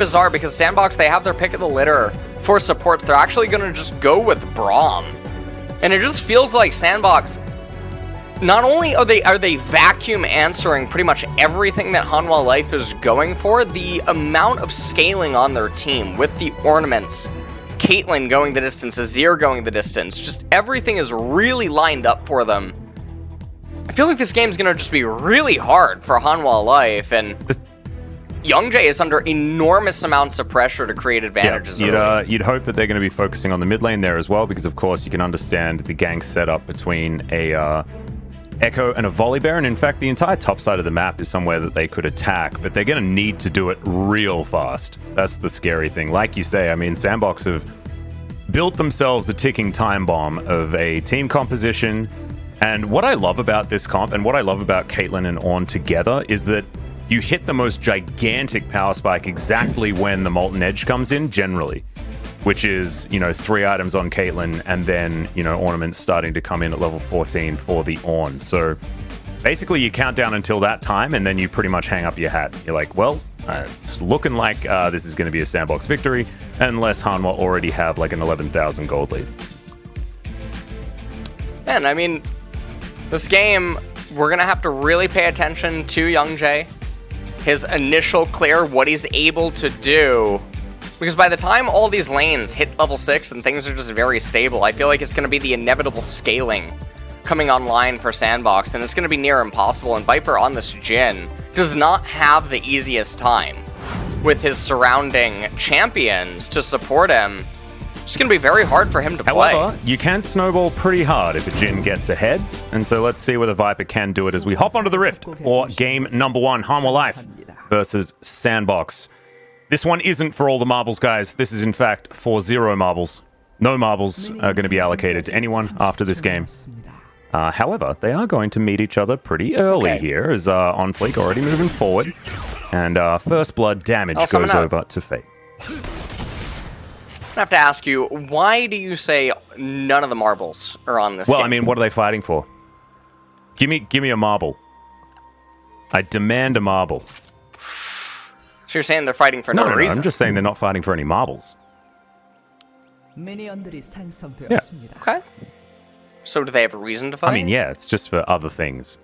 bizarre because SANDBOX, they have their pick of the litter for support. They're actually going to just go with Braum. And it just feels like SANDBOX, not only are they vacuum answering pretty much everything that Hanwha Life is going for, the amount of scaling on their team with the ornaments, Caitlyn going the distance, Azir going the distance, just everything is really lined up for them. I feel like this game's going to just be really hard for Hanwha Life, and YeongJae is under enormous amounts of pressure to create advantages. Yeah, you'd hope that they're going to be focusing on the mid lane there as well, because of course you can understand the gank setup between a Ekko and a Volibear, and in fact the entire top side of the map is somewhere that they could attack, but they're going to need to do it real fast. That's the scary thing. Like you say, I mean, SANDBOX have built themselves a ticking time bomb of a team composition, and what I love about this comp, and what I love about Caitlyn and Ornn together, is that you hit the most gigantic power spike exactly when the Molten Edge comes in, generally. Which is, 3 items on Caitlyn, and then, ornaments starting to come in at level 14 for the Ornn. So, basically you count down until that time, and then you pretty much hang up your hat. You're like, well, it's looking like this is going to be a SANDBOX victory, unless Hanwha already have like an 11,000 gold lead. And, I mean, this game, we're going to have to really pay attention to YeongJae. His initial clear, what he's able to do. Because by the time all these lanes hit level 6 and things are just very stable, I feel like it's going to be the inevitable scaling coming online for SANDBOX, and it's going to be near impossible. And Viper on this Jhin does not have the easiest time with his surrounding champions to support him. It's going to be very hard for him to play. However, you can snowball pretty hard if a Jhin gets ahead, and so let's see whether Viper can do it as we hop onto the Rift for game number 1, Hanwha Life versus SANDBOX. This one isn't for all the marbles, guys. This is, in fact, for 0 marbles. No marbles are going to be allocated to anyone after this game. However, they are going to meet each other pretty early here, as OnFleek already moving forward. And first blood damage goes over to Fate. I have to ask you, why do you say none of the marbles are on this game? Well, I mean, what are they fighting for? Give me a marble. I demand a marble. So you're saying they're fighting for no reason? I'm just saying they're not fighting for any marbles. Yeah. Okay. So do they have a reason to fight? I mean, yeah, it's just for other things.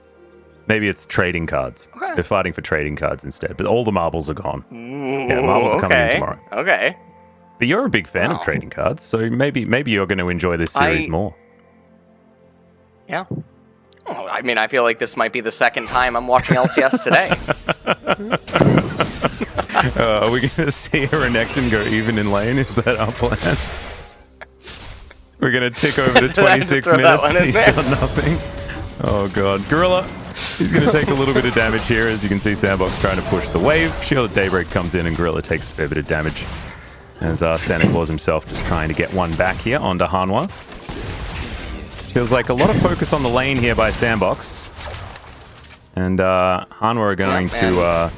Maybe it's trading cards. Okay. They're fighting for trading cards instead, but all the marbles are gone. Ooh, yeah, marbles are coming in tomorrow. Okay. But you're a big fan of trading cards, so maybe you're going to enjoy this series more. Yeah. Oh, I mean, I feel like this might be the second time I'm watching LCS today. Are we going to see a Renekton go even in lane? Is that our plan? We're going to tick over to 26 minutes and he's done nothing. Oh god. Gorilla, he's going to take a little bit of damage here. As you can see, SANDBOX trying to push the wave. Shield Daybreak comes in and Gorilla takes a fair bit of damage. As Santa Claus himself just trying to get one back here onto Hanwha. Feels like a lot of focus on the lane here by SANDBOX. And Hanwha are going to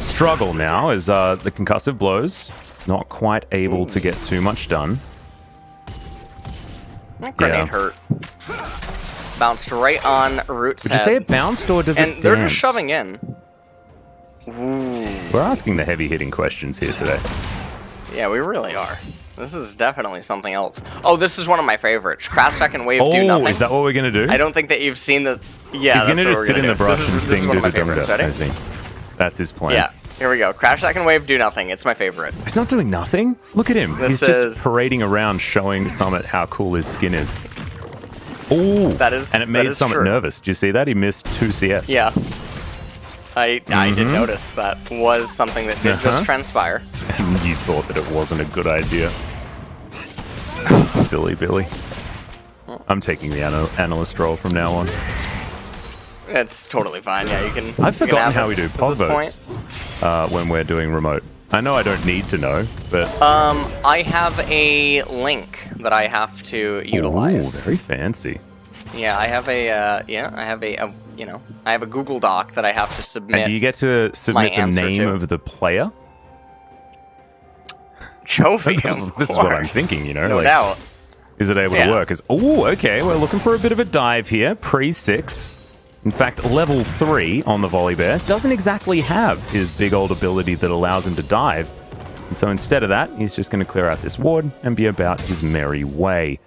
struggle now as the concussive blows. Not quite able to get too much done. That grenade hurt. Bounced right on Root's head. Would you say it bounced or does it And they're just shoving in. Ooh. We're asking the heavy-hitting questions here today. Yeah, we really are. This is definitely something else. Oh, this is one of my favorites. Crash Second Wave, do nothing. Is that what we're going to do? I don't think that you've seen the... Yeah, he's going to just sit in the brush and sing Dudu, I think. That's his plan. Yeah, here we go. Crash Second Wave, do nothing. It's my favorite. He's not doing nothing? Look at him. He's just parading around showing Summit how cool his skin is. Ooh, and it made Summit nervous. Do you see that? He missed 2 CS. Yeah. I did notice that was something that did just transpire. And you thought that it wasn't a good idea. Silly Billy. I'm taking the analyst role from now on. It's totally fine. Yeah, you can. I've forgotten how we do pod votes when we're doing remote. I know I don't need to know, but I have a link that I have to utilize. Ooh, very fancy. Yeah, I have a I have a Google Doc that I have to submit. And do you get to submit the name of the player? Jovium. This is what I'm thinking, No doubt. Is it able to work? Oh, okay. We're looking for a bit of a dive here. Pre-6. In fact, level 3 on the Volibear doesn't exactly have his big old ability that allows him to dive. And so instead of that, he's just going to clear out this ward and be about his merry way.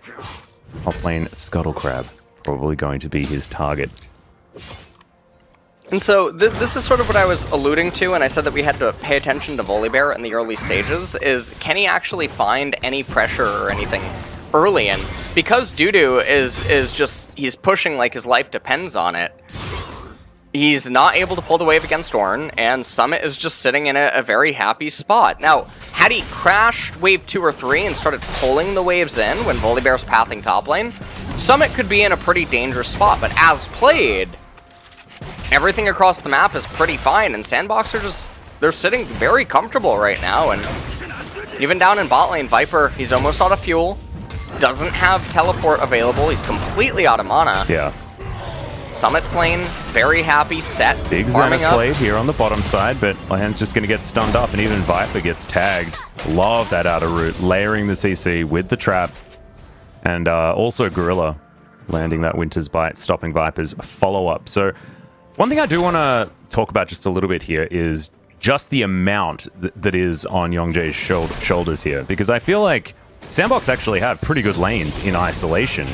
Offlane Scuttlecrab, probably going to be his target. And so this is sort of what I was alluding to, and I said that we had to pay attention to Volibear in the early stages, is can he actually find any pressure or anything early? And because Dudu is just, he's pushing like his life depends on it, he's not able to pull the wave against Ornn, and Summit is just sitting in a very happy spot. Now, had he crashed wave 2 or 3 and started pulling the waves in when Volibear's pathing top lane, Summit could be in a pretty dangerous spot, but as played, everything across the map is pretty fine, and SANDBOX are just, they're sitting very comfortable right now, and even down in bot lane, Viper, he's almost out of fuel, doesn't have teleport available, he's completely out of mana. Yeah. Summit's lane, very happy, Sett, Big farming Zenith up. played here on the bottom side, but Lehends just going to get stunned up, and even Viper gets tagged. Love that outer route, layering the CC with the trap, and also Gorilla landing that Winter's Bite, stopping Viper's follow-up. So one thing I do want to talk about just a little bit here is just the amount that is on YeongJae's shoulders here, because I feel like SANDBOX actually have pretty good lanes in isolation,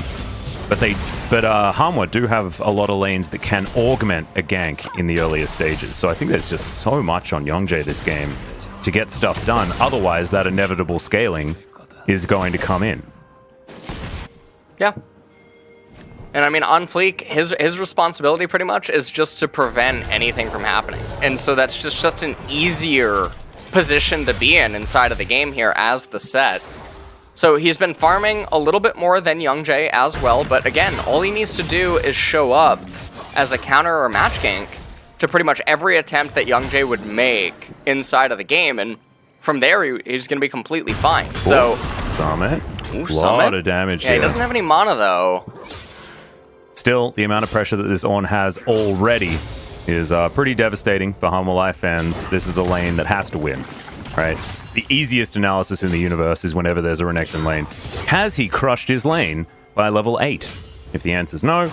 but Hanwha do have a lot of lanes that can augment a gank in the earlier stages. So I think there's just so much on YeongJae this game to get stuff done. Otherwise, that inevitable scaling is going to come in. Yeah. And I mean, OnFleek, his responsibility pretty much is just to prevent anything from happening. And so that's just an easier position to be in inside of the game here as the Sett. So he's been farming a little bit more than YeongJae as well, but again, all he needs to do is show up as a counter or match gank to pretty much every attempt that YeongJae would make inside of the game, and from there he's going to be completely fine. So Summit. Ooh, A Summit. lot of damage Yeah, here. he doesn't have any mana though. Still, the amount of pressure that this Ornn has already is pretty devastating for Hanwha Life fans. This is a lane that has to win, right? The easiest analysis in the universe is whenever there's a Renekton lane. Has he crushed his lane by level 8? If the answer's no,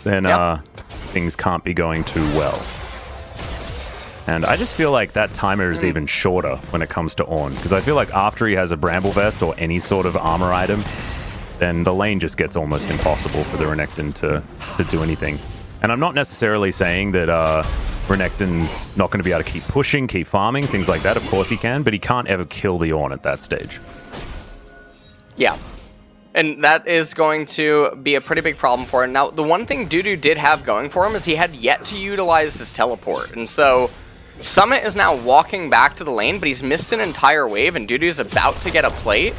then things can't be going too well. And I just feel like that timer is even shorter when it comes to Ornn, because I feel like after he has a Bramble Vest or any sort of armor item, then the lane just gets almost impossible for the Renekton to do anything. And I'm not necessarily saying that Renekton's not going to be able to keep pushing, keep farming, things like that. Of course he can, but he can't ever kill the Ornn at that stage. Yeah. And that is going to be a pretty big problem for him. Now, the one thing Dudu did have going for him is he had yet to utilize his teleport. And so Summit is now walking back to the lane, but he's missed an entire wave, and Dudu's about to get a plate.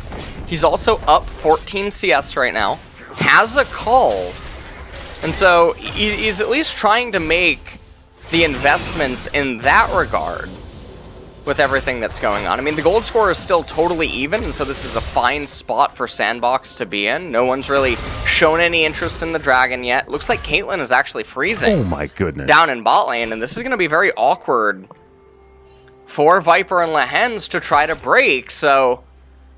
He's also up 14 CS right now, has a call, and so he's at least trying to make the investments in that regard with everything that's going on. I mean, the gold score is still totally even, and so this is a fine spot for SANDBOX to be in. No one's really shown any interest in the dragon yet. Looks like Caitlyn is actually freezing. Oh my goodness. Down in bot lane, and this is going to be very awkward for Viper and Lehends to try to break, so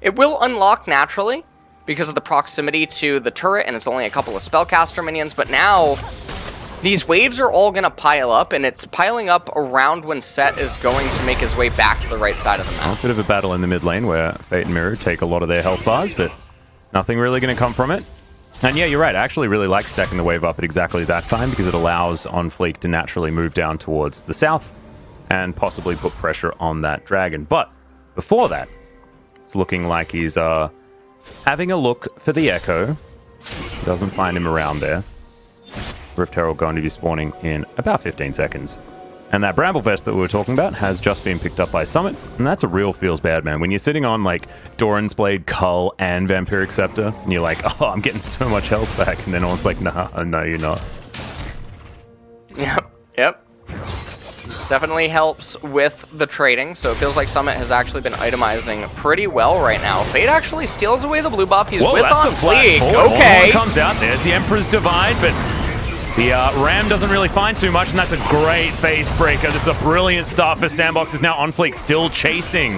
it will unlock naturally because of the proximity to the turret, and it's only a couple of spellcaster minions, but now these waves are all going to pile up, and it's piling up around when Sett is going to make his way back to the right side of the map. A bit of a battle in the mid lane where Fate and Mireu take a lot of their health bars, but nothing really going to come from it. And yeah, you're right. I actually really like stacking the wave up at exactly that time because it allows OnFleek to naturally move down towards the south and possibly put pressure on that dragon. But before that, it's looking like he's having a look for the Ekko. Doesn't find him around there. Rift Herald going to be spawning in about 15 seconds. And that Bramble Vest that we were talking about has just been picked up by Summit, and that's a real feels bad, man. When you're sitting on, like, Doran's Blade, Cull, and Vampiric Scepter, and you're like, oh, I'm getting so much health back, and then Ornn's like, nah, no, you're not. Yep. Definitely helps with the trading, so it feels like Summit has actually been itemizing pretty well right now. Fate actually steals away the blue buff. He's Whoa, with that's a OnFleek. flash. Okay. Comes out. There's the Emperor's Divide, but the Ram doesn't really find too much, and that's a great face breaker. This is a brilliant start for SANDBOX. Is now OnFleek still chasing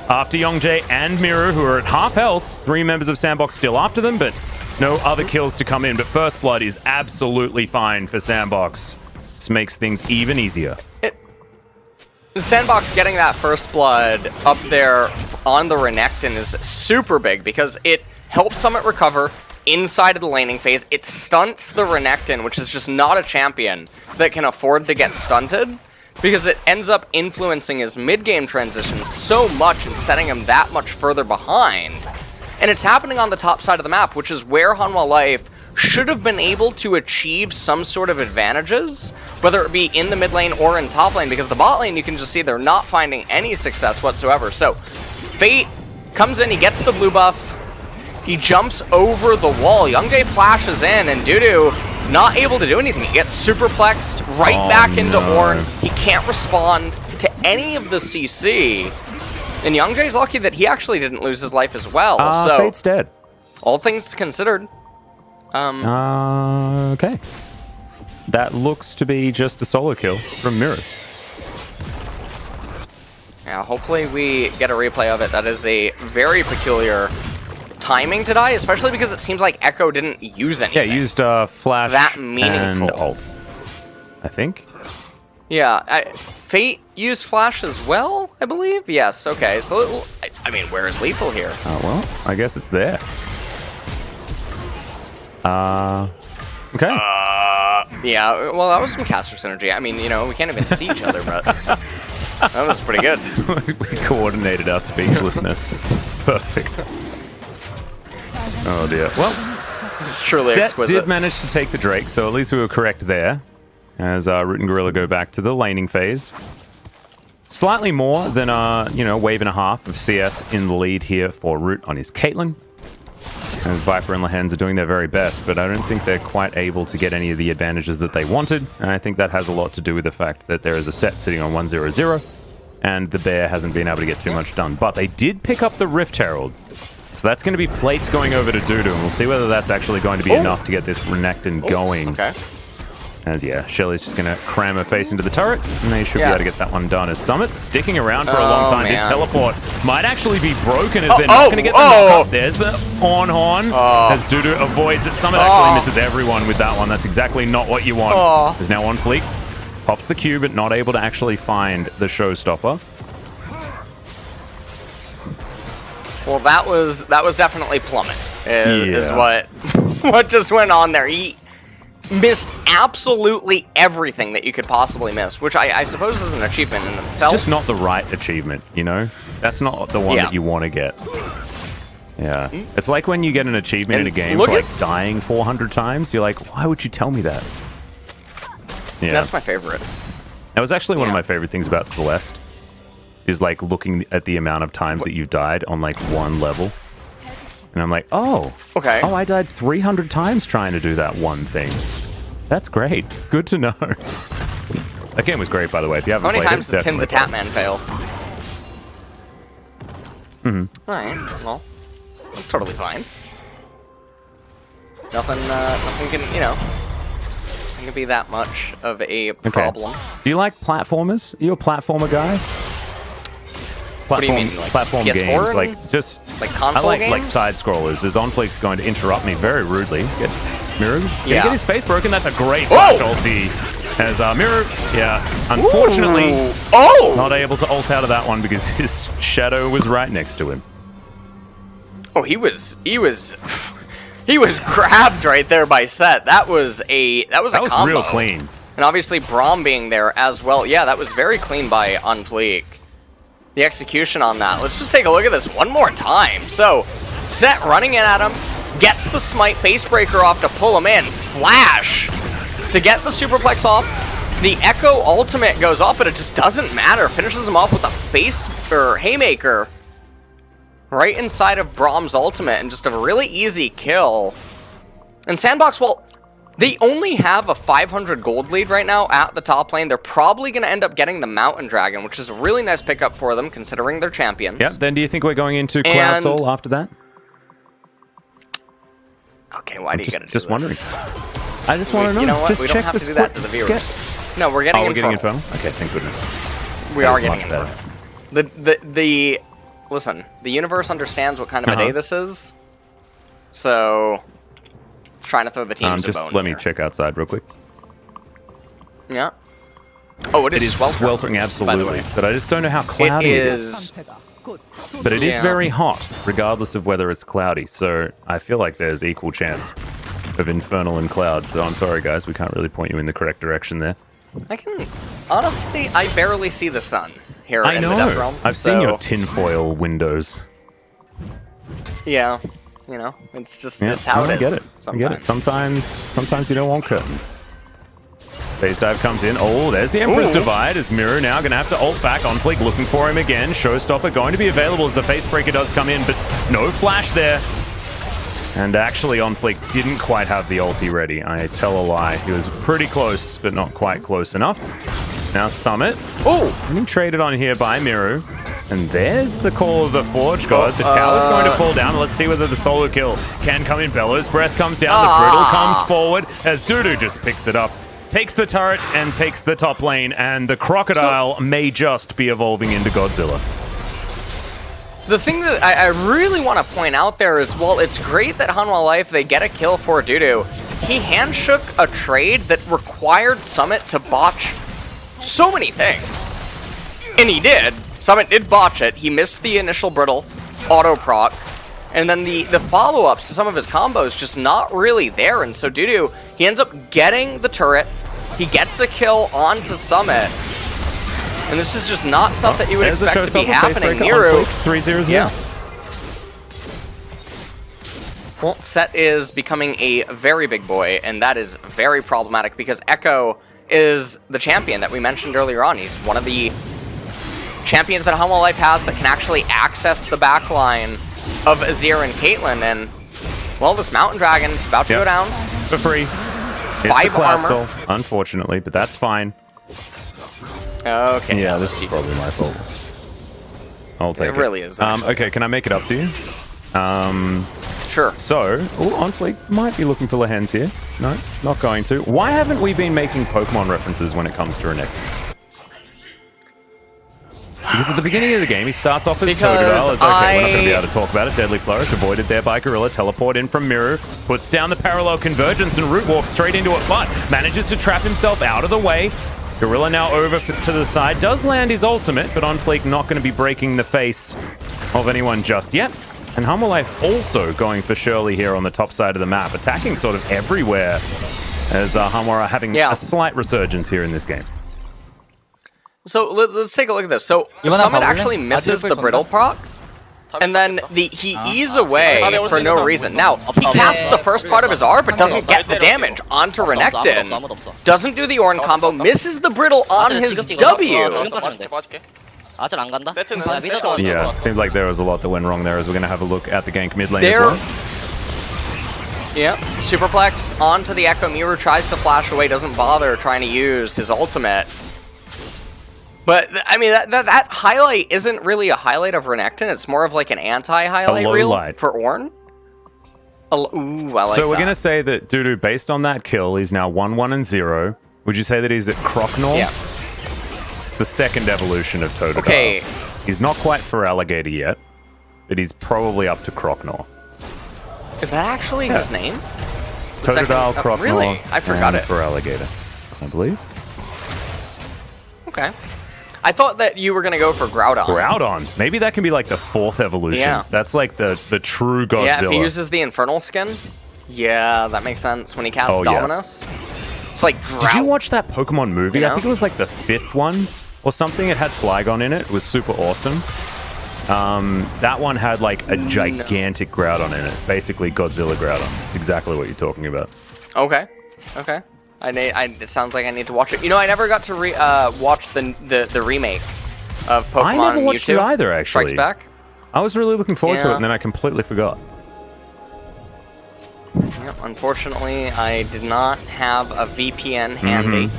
after YeongJae and Mireu, who are at half health. 3 members of SANDBOX still after them, but no other kills to come in. But First Blood is absolutely fine for SANDBOX. This makes things even easier. SANDBOX getting that first blood up there on the Renekton is super big because it helps Summit recover inside of the laning phase. It stunts the Renekton, which is just not a champion that can afford to get stunted, because it ends up influencing his mid-game transition so much and setting him that much further behind. And it's happening on the top side of the map, which is where Hanwha Life should have been able to achieve some sort of advantages, whether it be in the mid lane or in top lane, because the bot lane, you can just see they're not finding any success whatsoever. So, Fate comes in, he gets the blue buff, he jumps over the wall, YeongJae flashes in, and Dudu not able to do anything. He gets superplexed right back into Ornn. He can't respond to any of the CC, and YeongJae's lucky that he actually didn't lose his life as well. So Fate's dead. All things considered. Okay. That looks to be just a solo kill from Mireu. Yeah, hopefully we get a replay of it. That is a very peculiar timing to die, especially because it seems like Ekko didn't use anything. Yeah, used flash that meaningful. and ult, I think. Yeah, Fate used flash as well, I believe? Yes, okay. So, I mean, where is lethal here? Oh, well, I guess it's there. Okay. Yeah, well, that was some caster synergy. I mean, you know, we can't even see each other, but that was pretty good. We coordinated our speechlessness. Perfect. Oh dear. Well, This is truly Sett exquisite. did manage to take the Drake, so at least we were correct there. As Root and Gorilla go back to the laning phase. Slightly more than, you know, wave and a half of CS in the lead here for Root on his Caitlyn. As Viper and Lehends are doing their very best, but I don't think they're quite able to get any of the advantages that they wanted. And I think that has a lot to do with the fact that there is a Sett sitting on 1-0-0, and the Bear hasn't been able to get too much done. But they did pick up the Rift Herald. So that's going to be plates going over to Dudu, and we'll see whether that's actually going to be enough to get this Renekton going. Okay. As, yeah, Shelly's just going to cram her face into the turret, and they should be able to get that one done. As Summit's sticking around for a long time. Man. This teleport might actually be broken as they're not going to get the knock up. There's the Ornn as Dudu avoids it. Summit actually misses everyone with that one. That's exactly not what you want. There's now OnFleek. Pops the Q, but not able to actually find the showstopper. Well, that was definitely plummet. Is what what just went on there. He missed absolutely everything that you could possibly miss, which I suppose is an achievement in itself. It's just not the right achievement, you know? That's not the one that you want to get. Yeah. It's like when you get an achievement in a game for like dying 400 times, you're like, why would you tell me that? Yeah. That's my favorite. That was actually one of my favorite things about Celeste, is like looking at the amount of times that you've died on like one level. And I'm like, oh, okay. Oh, I died 300 times trying to do that one thing. That's great. Good to know. That game was great, by the way. If you haven't How many played times did Tim the Tatman fail? Alright, well, that's totally fine. Nothing can, you know, nothing can be that much of a problem. Do you like platformers? Are you a platformer guy? What do you mean, like platform PS4 games, like just like console games? Like side scrollers. As OnFleek's going to interrupt me very rudely. Get Mireu, get his face broken. That's a great flash ulti. As Mireu, unfortunately, not able to ult out of that one because his shadow was right next to him. Oh, he was grabbed right there by Sett. That was a combo. Real clean. And obviously Braum being there as well. Yeah, that was very clean by OnFleek. The execution on that. Let's just take a look at this one more time. So, Sett running in at him, gets the smite facebreaker off to pull him in. Flash to get the superplex off. The Ekko ultimate goes off, but it just doesn't matter. Finishes him off with a haymaker right inside of Braum's ultimate, and just a really easy kill. And SANDBOX, well, they only have a 500 gold lead right now at the top lane. They're probably going to end up getting the Mountain Dragon, which is a really nice pickup for them, considering they're champions. Yeah, then do you think we're going into Cloud Soul after that? Okay, why do you got to do just this? wondering. I just want to know. You know what? Just we don't have to do that to the viewers. No, we're getting Infernal. Infernal. Okay, thank goodness. We are getting Infernal. Listen, the universe understands what kind of a day this is, so trying to throw the teams a bone let me here. check outside real quick. Yeah. Oh, it It is is sweltering, sweltering, by the absolutely. way. But I just don't know how cloudy it is. But it is Yeah. very hot, regardless of whether it's cloudy. So I feel like there's equal chance of Infernal and Cloud. So I'm sorry, guys, we can't really point you in the correct direction there. I can... Honestly, I barely see the sun here I in know. the Death Realm. I've seen your tinfoil windows. Yeah. You know, it's just... Yeah, it's how no, it I get is. it. I get it. Sometimes you don't want curtains. Phase dive comes in. Oh, there's the Emperor's Divide as Mireu now going to have to ult back. OnFleek looking for him again. Showstopper going to be available as the Face Breaker does come in, but no flash there. And actually, OnFleek didn't quite have the ulti ready. I tell a lie. He was pretty close, but not quite close enough. Now Summit. Oh, getting traded on here by Mireu. And there's the call of the Forge God. The tower's going to fall down. Let's see whether the solo kill can come in. Bellow's Breath comes down. The Brittle comes forward as Dudu just picks it up. Takes the turret and takes the top lane. And the Crocodile may just be evolving into Godzilla. The thing that I really want to point out there is, well, it's great that Hanwha Life, they get a kill for Dudu. He handshook a trade that required Summit to botch so many things. And he did. Summit did botch it. He missed the initial Brittle, auto proc, and then the follow-ups to some of his combos just not really there. And so Dudu, he ends up getting the turret. He gets a kill onto Summit. And this is just not stuff that you would expect to be happening. Mireu. 3-0. Yeah. Well, Sett is becoming a very big boy, and that is very problematic because Ekko is the champion that we mentioned earlier on. He's one of the champions that Hanwha Life has that can actually access the backline of Azir and Caitlyn, and, well, this Mountain Dragon, it's about to go down. For free. It's 5 armor. Soul, unfortunately, but that's fine. Okay. Yeah, this is probably my fault. I'll take it. It really is. Okay, can I make it up to you? Sure. So, OnFleek might be looking for Lehends here. No, not going to. Why haven't we been making Pokemon references when it comes to Renekton? Because at the beginning of the game, he starts off as Totodile. It's okay, we're not going to be able to talk about it. Deadly Flourish, avoided there by Gorilla. Teleport in from Mireu. Puts down the parallel convergence and root walks straight into it, but manages to trap himself out of the way. Gorilla now over to the side. Does land his ultimate, but OnFleek not going to be breaking the face of anyone just yet. And Hanwha Life also going for Shirley here on the top side of the map, attacking sort of everywhere as Hanwha are having a slight resurgence here in this game. So let's take a look at this. So Summit actually misses the Brittle proc, and then he eases away for no reason. Now, he casts the first part of his R, but doesn't get the damage onto Renekton. Doesn't do the Ornn combo, misses the Brittle on his W. Yeah, seems like there was a lot that went wrong there as we're going to have a look at the gank mid lane as well. Yeah, Superplex onto the Ekko. Mireu tries to flash away, doesn't bother trying to use his ultimate. But, I mean, that highlight isn't really a highlight of Renekton. It's more of like an anti-highlight reel for Ornn. Ooh, I like So we're that. going to say that Dudu, based on that kill, he's now 1-1-0. Would you say that he's at Crocnor? Yeah. It's the second evolution of Totodile. Okay. He's not quite for Alligator yet, but he's probably up to Crocnor. Is that actually his name? Totodile, Crocnor, really? I forgot it. for Alligator, I believe. Okay. I thought that you were going to go for Groudon. Groudon. Maybe that can be like the 4th evolution. Yeah. That's like the true Godzilla. Yeah, if he uses the Infernal skin. Yeah, that makes sense. When he casts Dominus. It's like Drought. Did you watch that Pokemon movie? You know? I think it was like the 5th one or something. It had Flygon in it. It was super awesome. That one had like a gigantic Groudon in it. Basically Godzilla Groudon. It's exactly what you're talking about. Okay. Okay. It sounds like I need to watch it. You know, I never got to watch the remake of Pokemon I never watched Mewtwo it either, actually. Strikes Back. I was really looking forward to it, and then I completely forgot. Yep, unfortunately, I did not have a VPN handy.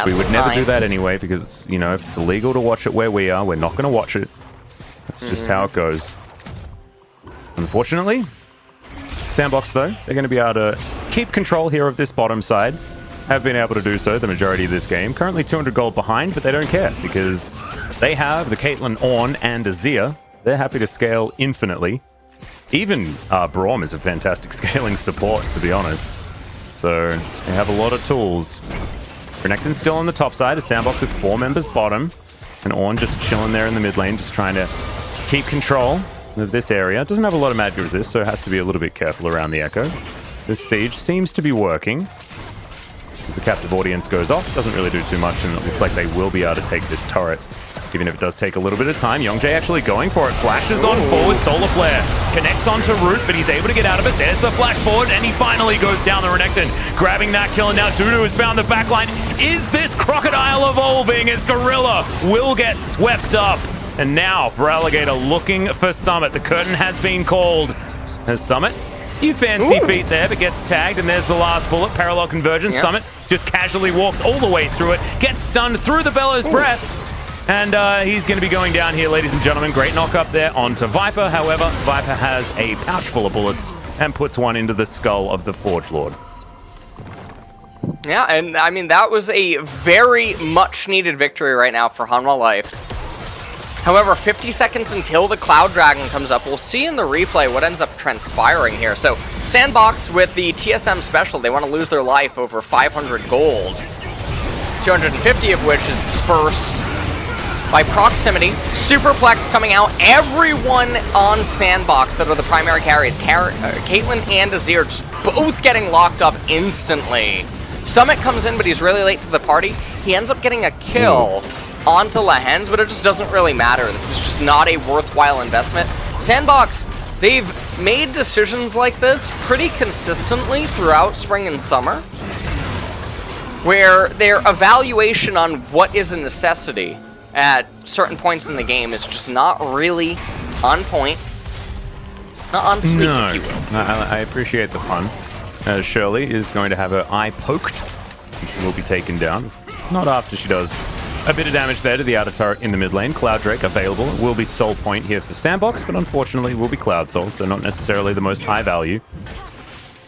We would never do that anyway, because, you know, if it's illegal to watch it where we are, we're not going to watch it. That's just how it goes. Unfortunately, SANDBOX, though, they're going to be able to keep control here of this bottom side. Have been able to do so the majority of this game. Currently 200 gold behind, but they don't care because they have the Caitlyn, Ornn, and Azir. They're happy to scale infinitely. Even Braum is a fantastic scaling support, to be honest. So they have a lot of tools. Renekton's still on the top side, a SANDBOX with 4 members bottom. And Ornn just chilling there in the mid lane, just trying to keep control of this area. Doesn't have a lot of magic resist, so has to be a little bit careful around the Ekko. This siege seems to be working. As the captive audience goes off, doesn't really do too much, and it looks like they will be able to take this turret. Even if it does take a little bit of time. YeongJae actually going for it. Flashes on forward. Solar Flare connects onto Root, but he's able to get out of it. There's the flash forward, and he finally goes down the Renekton. Grabbing that kill, and now Dudu has found the backline. Is this Crocodile evolving as Gorilla will get swept up? And now for Alligator looking for Summit. The curtain has been called. Has Summit? You fancy feet there, but gets tagged, and there's the last bullet. Parallel conversion. Yep. Summit just casually walks all the way through it. Gets stunned through the Bellows Breath. And he's going to be going down here, ladies and gentlemen. Great knock up there onto Viper. However, Viper has a pouch full of bullets and puts one into the skull of the Forge Lord. Yeah, and I mean, that was a very much needed victory right now for Hanwha Life. However, 50 seconds until the Cloud Dragon comes up. We'll see in the replay what ends up transpiring here. So, SANDBOX with the TSM special, they want to lose their life over 500 gold. 250 of which is dispersed by proximity. Superplex coming out. Everyone on SANDBOX that are the primary carries, Caitlyn and Azir, just both getting locked up instantly. Summit comes in, but he's really late to the party. He ends up getting a kill onto Lehends, but it just doesn't really matter. This is just not a worthwhile investment. SANDBOX, they've made decisions like this pretty consistently throughout spring and summer, where their evaluation on what is a necessity at certain points in the game is just not really on point. Not on fleek, if you will. I appreciate the fun. Shirley is going to have her eye poked. She will be taken down. Not after she does a bit of damage there to the outer turret in the mid lane. Cloud Drake available. It will be soul point here for SANDBOX, but unfortunately will be Cloud Soul, so not necessarily the most high value.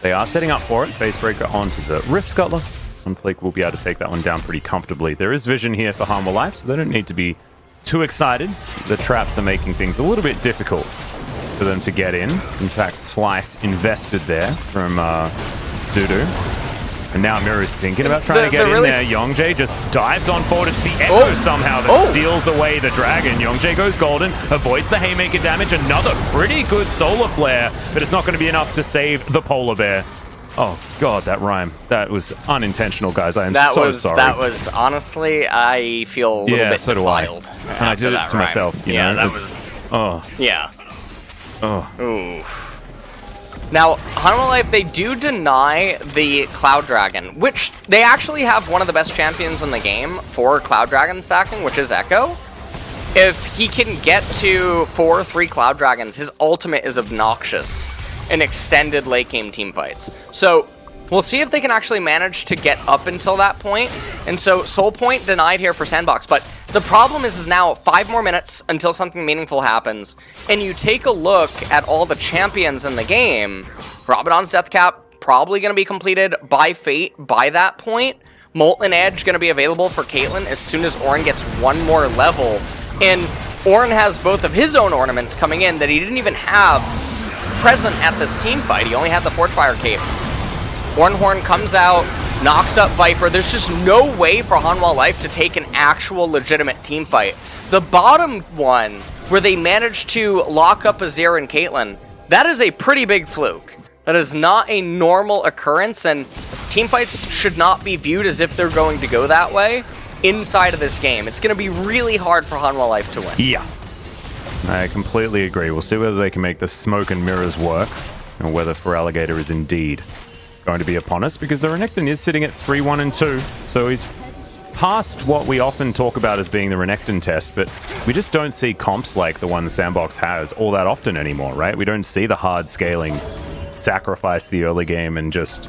They are setting up for it. Facebreaker onto the Rift Scuttler. OnFleek will be able to take that one down pretty comfortably. There is vision here for Hanwha Life, so they don't need to be too excited. The traps are making things a little bit difficult for them to get in. In fact, Slice invested there from Dudu. And now Mireu's thinking about trying to get in there. YeongJae just dives on forward. It's the Ekko somehow that steals away the dragon. YeongJae goes golden, avoids the Haymaker damage. Another pretty good Solar Flare, but it's not going to be enough to save the Polar Bear. Oh, God, that rhyme. That was unintentional, guys. I am so sorry. That was, honestly, I feel a little bit so defiled. And I did it to myself, you know? That was... Oh. Yeah. Oh. Ooh. Now, Hanwha Life, they do deny the Cloud Dragon, which they actually have one of the best champions in the game for Cloud Dragon stacking, which is Ekko. If he can get to 4 or 3 Cloud Dragons, his ultimate is obnoxious in extended late game team fights. So we'll see if they can actually manage to get up until that point. And so soul point denied here for SANDBOX, but the problem is now 5 more minutes until something meaningful happens, and you take a look at all the champions in the game. Rabadon's death cap probably going to be completed by Fate by that point. Molten Edge going to be available for Caitlyn as soon as Ornn gets 1 more level, and Ornn has both of his own ornaments coming in that he didn't even have present at this team fight. He only had the Forgefire cape. Ornn comes out, knocks up Viper. There's just no way for Hanwha Life to take an actual legitimate team fight. The bottom one, where they managed to lock up Azir and Caitlyn, that is a pretty big fluke. That is not a normal occurrence, and team fights should not be viewed as if they're going to go that way inside of this game. It's going to be really hard for Hanwha Life to win. Yeah. I completely agree. We'll see whether they can make the smoke and mirrors work, and whether for Alligator is indeed going to be upon us, because the Renekton is sitting at 3-1-2, so he's past what we often talk about as being the Renekton test, but we just don't see comps like the one SANDBOX has all that often anymore, right? We don't see the hard scaling, sacrifice the early game and just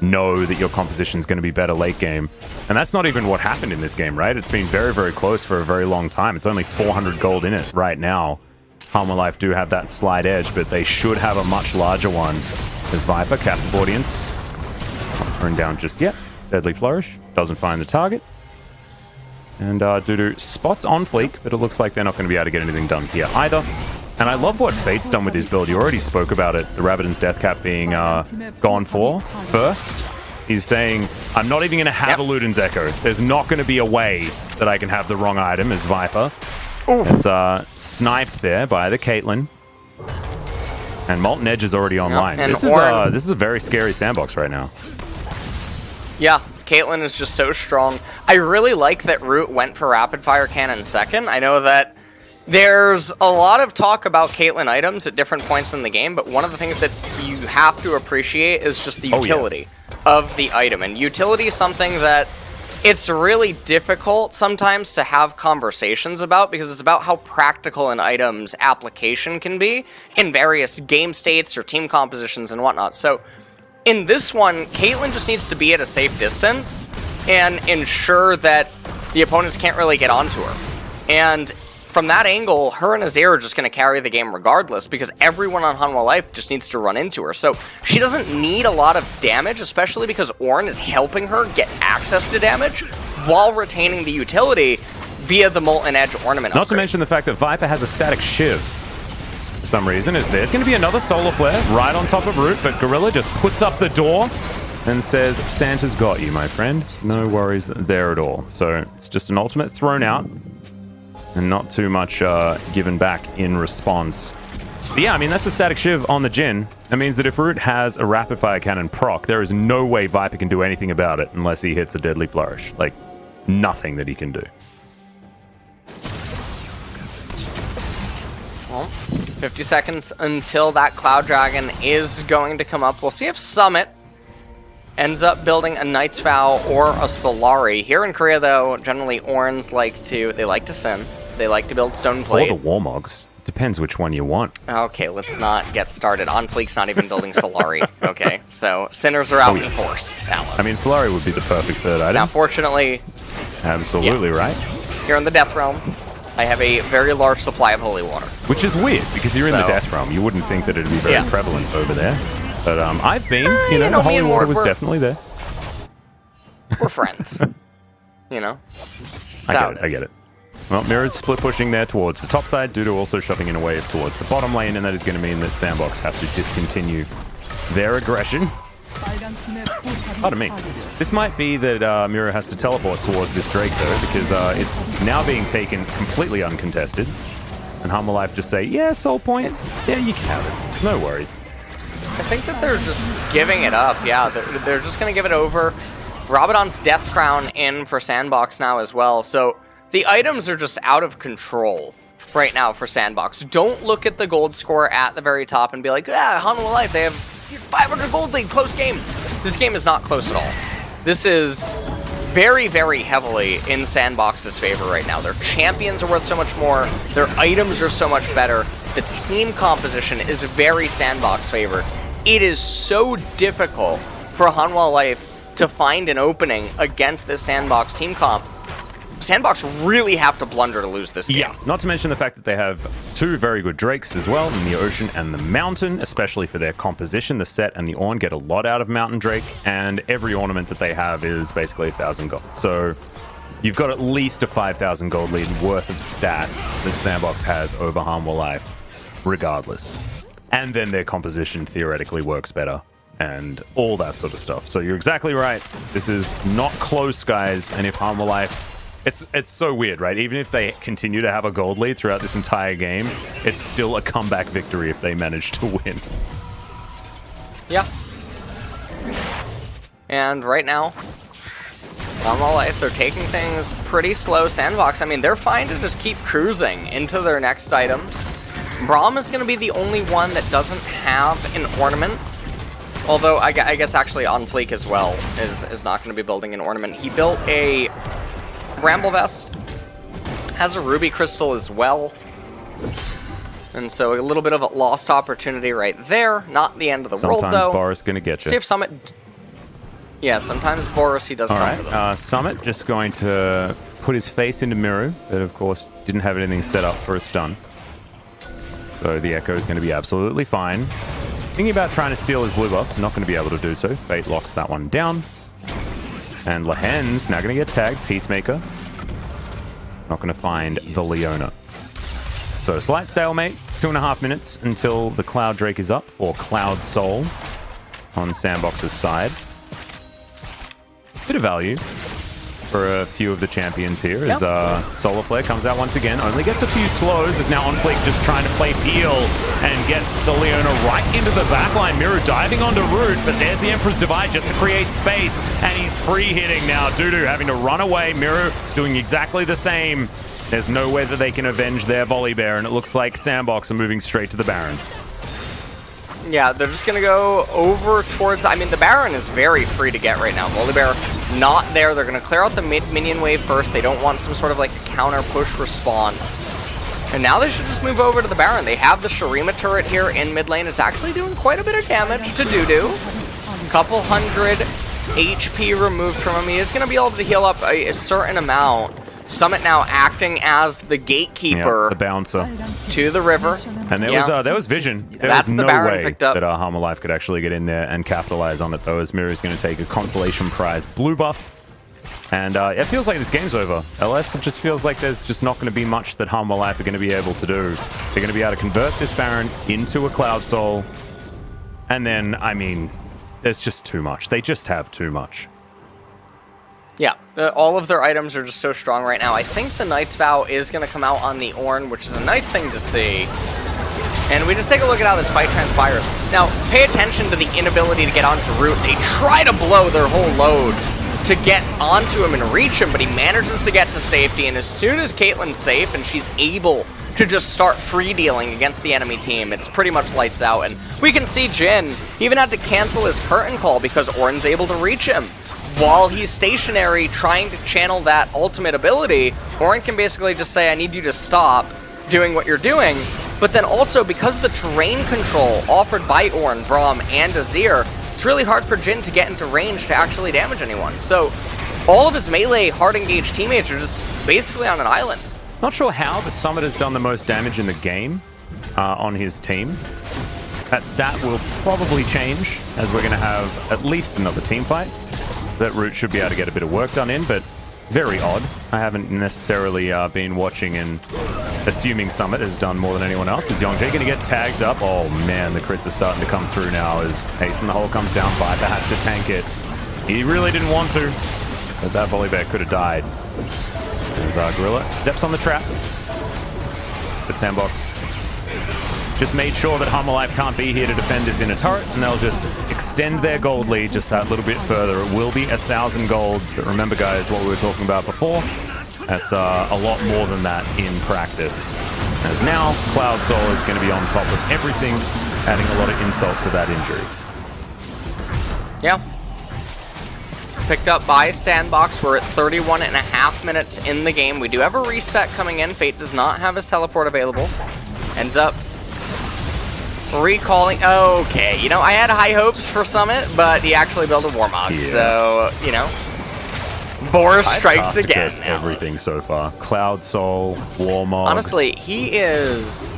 know that your composition is going to be better late game. And that's not even what happened in this game, right? It's been very, very close for a very long time. It's only 400 gold in it right now. Hanwha Life do have that slight edge, but they should have a much larger one. As Viper, captive audience, not thrown down just yet. Deadly Flourish, doesn't find the target. And Dudu spots OnFleek, but it looks like they're not going to be able to get anything done here either. And I love what Fate's done with his build. You already spoke about it, the Rabbidan's Death Cap being gone for first. He's saying, I'm not even going to have a Luden's Echo. There's not going to be a way that I can have the wrong item as Viper. It's sniped there by the Caitlyn. And Molten Edge is already online. And this is a very scary sandbox right now. Yeah, Caitlyn is just so strong. I really like that Root went for Rapid Fire Cannon second. I know that there's a lot of talk about Caitlyn items at different points in the game, but one of the things that you have to appreciate is just the utility of the item. And utility is something that it's really difficult sometimes to have conversations about because it's about how practical an item's application can be in various game states or team compositions and whatnot. So in this one, Caitlyn just needs to be at a safe distance and ensure that the opponents can't really get onto her. And from that angle, her and Azir are just going to carry the game regardless because everyone on Hanwha Life just needs to run into her. So she doesn't need a lot of damage, especially because Ornn is helping her get access to damage while retaining the utility via the Molten Edge ornament Not upgrade. to mention the fact that Viper has a static Shiv for some reason. There's going to be another Solar Flare right on top of Root, but Gorilla just puts up the door and says, Santa's got you, my friend. No worries there at all. So it's just an ultimate thrown out. And not too much given back in response. But yeah, I mean, that's a static Shiv on the Jhin. That means that if Root has a Rapid Fire Cannon proc, there is no way Viper can do anything about it unless he hits a Deadly Flourish. Like, nothing that he can do. Well, 50 seconds until that Cloud Dragon is going to come up. We'll see if Summit ends up building a Knight's Vow or a Solari. Here in Korea, though, generally Ornns like to sin. They like to build Stone Plate. Or the Warmogs. Depends which one you want. Okay, let's not get started. OnFleek's not even building Solari. Okay, so Sinners are out in force, Alice. I mean, Solari would be the perfect third item. Now, fortunately, Absolutely right. here in the Death Realm, I have a very large supply of Holy Water. Which is weird, because you're in the Death Realm. You wouldn't think that it'd be very prevalent over there. But I've been, you know, Holy Water was definitely there. We're friends. You know? I get it. Well, Mireu's split pushing there towards the top side. Dudu also shoving in a wave towards the bottom lane, and that is going to mean that SANDBOX have to discontinue their aggression. Pardon me. This might be that Mireu has to teleport towards this Drake, though, because it's now being taken completely uncontested. And Hanwha Life just say, yeah, Soul Point, yeah, you can have it. No worries. I think that they're just giving it up. Yeah, they're just going to give it over. Rabbidan's Death Crown in for SANDBOX now as well. So the items are just out of control right now for SANDBOX. Don't look at the gold score at the very top and be like, ah, Hanwha Life, they have 500 gold lead, close game. This game is not close at all. This is very, very heavily in SANDBOX's favor right now. Their champions are worth so much more. Their items are so much better. The team composition is very SANDBOX favored. It is so difficult for Hanwha Life to find an opening against this SANDBOX team comp. SANDBOX really have to blunder to lose this game. Yeah, not to mention the fact that they have two very good Drakes as well in the Ocean and the Mountain, especially for their composition. The Sett and the Ornn get a lot out of Mountain Drake, and every ornament that they have is basically 1,000 gold. So you've got at least a 5,000 gold lead worth of stats that SANDBOX has over Hanwha Life, regardless. And then their composition theoretically works better, and all that sort of stuff. So you're exactly right. This is not close, guys, and if Hanwha Life... It's so weird, right? Even if they continue to have a gold lead throughout this entire game, it's still a comeback victory if they manage to win. Yeah. And right now, Hanwha Life, they're taking things pretty slow. SANDBOX, I mean, they're fine to just keep cruising into their next items. Braum is going to be the only one that doesn't have an ornament. Although, I guess actually OnFleek as well is not going to be building an ornament. He built a Bramble Vest, has a Ruby Crystal as well. And so a little bit of a lost opportunity right there. Not the end of the world, though. Sometimes Boris going to get you. See if Summit... Yeah, sometimes Boris, he does come for them. Summit just going to put his face into Mireu, that of course didn't have anything set up for a stun. So the Ekko is going to be absolutely fine. Thinking about trying to steal his blue buff, not going to be able to do so. Fate locks that one down. And Lehends now going to get tagged. Peacemaker. Not going to find the Leona. So slight stalemate. 2.5 minutes until the Cloud Drake is up for Cloud Soul on SANDBOX's side. Bit of value for a few of the champions here as Solar Flare comes out once again. Only gets a few slows as now OnFleek just trying to play Peel and gets the Leona right into the backline. Mireu diving onto Root, but there's the Emperor's Divide just to create space, and he's free hitting now. Dudu having to run away. Mireu doing exactly the same. There's no way that they can avenge their Volibear, and it looks like SANDBOX are moving straight to the Baron. Yeah, they're just going to go over towards... I mean, the Baron is very free to get right now. Volibear not there. They're going to clear out the mid-minion wave first. They don't want some sort of like a counter-push response. And now they should just move over to the Baron. They have the Shurima turret here in mid lane. It's actually doing quite a bit of damage to Dudu. Couple hundred HP removed from him. He is going to be able to heal up a certain amount. Summit now acting as the gatekeeper, the bouncer to the river, and there was vision. That's was the no Baron way picked up. that Hanwha Life could actually get in there and capitalize on it, though. As Mireu is going to take a consolation prize blue buff, and it feels like this game's over. LS, it just feels like there's just not going to be much that Hanwha Life are going to be able to do. They're going to be able to convert this Baron into a Cloud Soul, and then I mean, there's just too much. They just have too much. Yeah, all of their items are just so strong right now. I think the Knight's Vow is going to come out on the Ornn, which is a nice thing to see. And we just take a look at how this fight transpires. Now, pay attention to the inability to get onto Root. They try to blow their whole load to get onto him and reach him, but he manages to get to safety. And as soon as Caitlyn's safe and she's able to just start free dealing against the enemy team, it's pretty much lights out. And we can see Jhin even had to cancel his curtain call because Ornn's able to reach him. While he's stationary trying to channel that ultimate ability, Ornn can basically just say, I need you to stop doing what you're doing. But then also, because the terrain control offered by Ornn, Braum, and Azir, it's really hard for Jhin to get into range to actually damage anyone. So all of his melee hard engaged teammates are just basically on an island. Not sure how, but Summit has done the most damage in the game on his team. That stat will probably change as we're going to have at least another team fight. That Root should be able to get a bit of work done in, but very odd. I haven't necessarily been watching and assuming Summit has done more than anyone else. Is YeongJae going to get tagged up? Oh man, the crits are starting to come through now as Ace in the hole comes down. Viper has to tank it. He really didn't want to, but that Volibear could have died. As Gorilla steps on the trap. But SANDBOX just made sure that Hanwha Life can't be here to defend this inner turret, and they'll just extend their gold lead just that little bit further. It will be 1,000 gold, but remember guys, what we were talking about before, that's a lot more than that in practice. As now, Cloud Soul is going to be on top of everything, adding a lot of insult to that injury. Yeah. It's picked up by SANDBOX. We're at 31.5 minutes in the game. We do have a reset coming in. Fate does not have his teleport available. Ends up recalling. Okay, you know, I had high hopes for Summit, but he actually built a Warmog. Yeah. So, you know, Boris strikes again. Everything so far. Cloud Soul, Warmog. Honestly, he is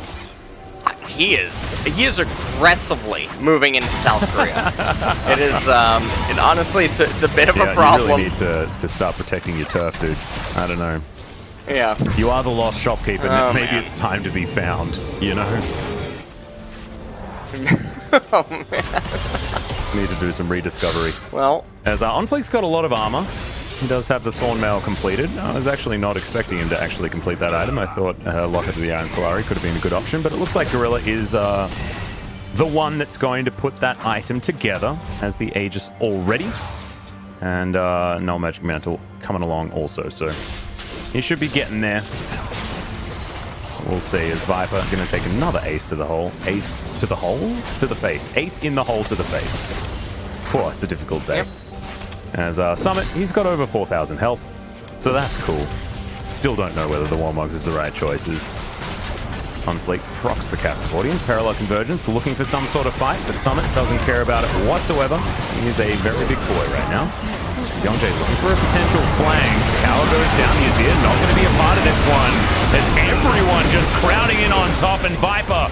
aggressively moving into South Korea. It is, and honestly, it's a bit of a problem. You really need to start protecting your turf, dude. I don't know. Yeah. You are the lost shopkeeper. Oh, maybe man. It's time to be found, you know? Oh, man. Need to do some rediscovery. Well, as OnFleek's got a lot of armor. He does have the Thorn Mail completed. I was actually not expecting him to actually complete that item. I thought Locket of the Iron Solari could have been a good option, but it looks like Gorilla is the one that's going to put that item together as the Aegis already. And Null Magic Mantle coming along also, so he should be getting there. We'll see. Is Viper going to take another ace to the hole? Ace to the hole? To the face. Ace in the hole to the face. Whew, it's a difficult day. Yep. As Summit, he's got over 4,000 health, so that's cool. Still don't know whether the Warmogs is the right choices. OnFleek procs the captive audience. Parallel Convergence looking for some sort of fight, but Summit doesn't care about it whatsoever. He's a very big boy right now. YeongJae looking for a potential flank. Tower goes down. The Azir not going to be a part of this one. As everyone just crowding in on top, and Viper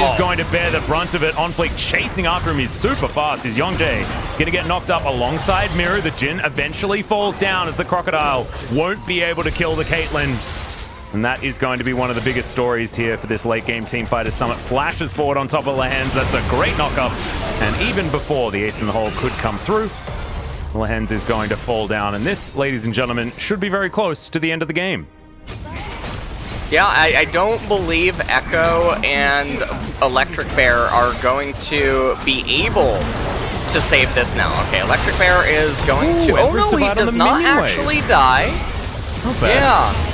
is going to bear the brunt of it. OnFleek chasing after him. He's super fast. Is YeongJae going to get knocked up alongside Mireu? The Jhin eventually falls down as the Crocodile won't be able to kill the Caitlyn. And that is going to be one of the biggest stories here for this late game Teamfighter Summit. Flashes forward on top of Lehends. That's a great knock-up. And even before the ace in the hole could come through, Lehends is going to fall down. And this, ladies and gentlemen, should be very close to the end of the game. Yeah, I don't believe Ekko and Electric Bear are going to be able to save this now. Okay, Electric Bear is going to... Oh no, he does not actually die. Not bad. Yeah.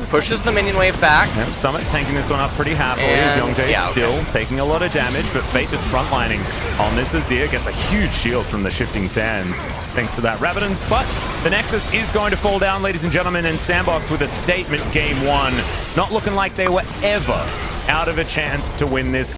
Pushes the minion wave back. Yep, Summit tanking this one up pretty happily as YeongJae still taking a lot of damage, but Fate just frontlining on this Azir. Gets a huge shield from the shifting sands thanks to that Rabadon's, but the Nexus is going to fall down, ladies and gentlemen, and SANDBOX with a statement game one. Not looking like they were ever out of a chance to win this